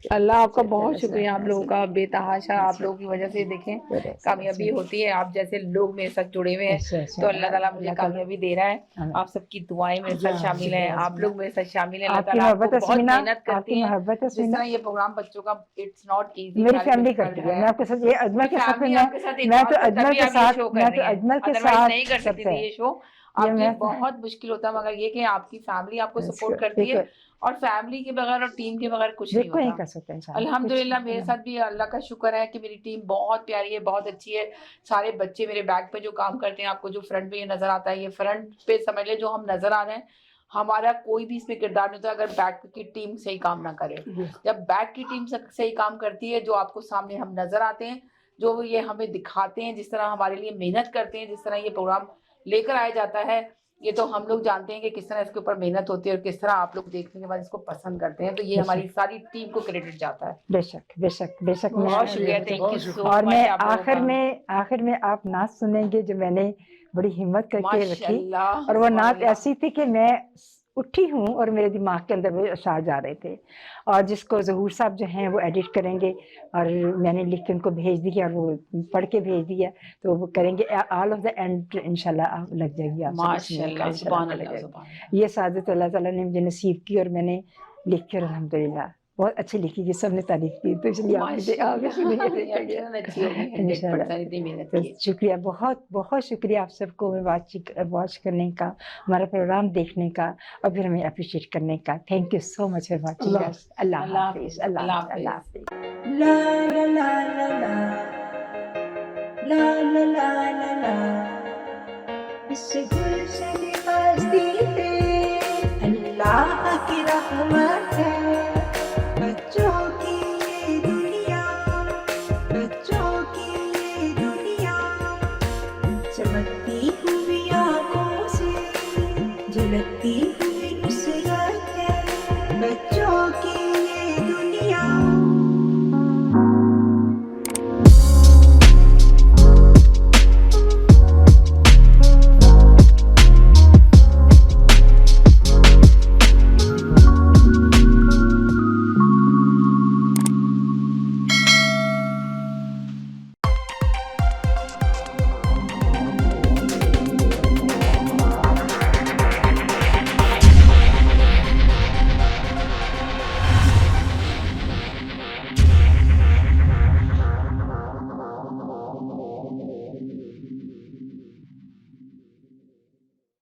[SPEAKER 11] اللہ آپ کا بہت شکریہ, آپ لوگوں کا بے تحاشا, آپ لوگوں کی وجہ سے دیکھیں کامیابی ہوتی ہے. آپ جیسے لوگ میرے ساتھ جڑے ہوئے ہیں تو اللہ تعالیٰ مجھے کامیابی دے رہا ہے. آپ سب کی دعائیں میرے ساتھ شامل ہیں, آپ لوگ میرے ساتھ شامل ہیں. اللہ تعالیٰ آپ کو بہت محنت کرتی ہیں. جس طرح یہ پروگرام بچوں کا اٹس ناٹ ایزی,
[SPEAKER 2] میری فیملی کرتی ہے. میں آپ کے ساتھ یہ اجمل کے ساتھ میں تو اجمل کے ساتھ
[SPEAKER 11] نہیں کر سکتی تھی یہ شو. آپ کے بہت مشکل ہوتا ہے, مگر یہ کہ آپ کی فیملی آپ کو سپورٹ کرتی ہے, اور فیملی کے بغیر اور ٹیم کے بغیر کچھ نہیں ہوتا.
[SPEAKER 2] کر سکتے ہیں
[SPEAKER 11] الحمدللہ میرے ساتھ بھی اللہ کا شکر ہے کہ میری ٹیم بہت پیاری ہے, بہت اچھی ہے. سارے بچے میرے بیک پہ جو کام کرتے ہیں, آپ کو جو فرنٹ پہ یہ نظر آتا ہے, یہ فرنٹ پہ سمجھ لیں جو ہم نظر آ رہے ہیں, ہمارا کوئی بھی اس میں کردار نہیں ہوتا اگر بیک کی ٹیم صحیح کام نہ کرے. جب بیک کی ٹیم صحیح کام کرتی ہے, جو آپ کو سامنے ہم نظر آتے ہیں, جو یہ ہمیں دکھاتے ہیں, جس طرح ہمارے لیے محنت کرتے ہیں, جس طرح یہ پروگرام لے کر آیا جاتا ہے, یہ تو ہم لوگ جانتے ہیں کہ کس طرح اس کے اوپر محنت ہوتی ہے اور کس طرح آپ لوگ دیکھنے کے بعد اس کو پسند کرتے ہیں. تو یہ ہماری ساری ٹیم کو کریڈٹ جاتا ہے.
[SPEAKER 2] بے شک بے شک بے شک.
[SPEAKER 11] بہت شکریہ, تھینک یو سو مچ.
[SPEAKER 2] اور میں آخر میں آپ نعت سنیں گے جو میں نے بڑی ہمت کر کے رکھی, اور وہ نعت ایسی تھی کہ میں اٹھی ہوں اور میرے دماغ کے اندر وہ اشعار جا رہے تھے, اور جس کو ظہور صاحب جو ہیں وہ ایڈٹ کریں گے, اور میں نے لکھ کے ان کو بھیج دیا اور وہ پڑھ کے بھیج دیا, تو وہ کریں گے. آل آف دا اینڈ انشاءاللہ لگ جائے گی
[SPEAKER 11] ماشاءاللہ. سبحان اللہ.
[SPEAKER 2] یہ سعادت اللہ تعالیٰ نے مجھے نصیب کی, اور میں نے لکھ کے الحمدللہ بہت اچھی لکھی کی, سب نے تعریف کی, تو اس لیے شکریہ, بہت بہت شکریہ آپ سب کو واچ کرنے کا, ہمارا پروگرام دیکھنے کا, اور پھر ہمیں اپریشیٹ کرنے کا. Thank you so much for watching. اللہ حافظ. اللہ حافظ.
[SPEAKER 1] La la la la la la la la la la. اس گلشن ماستی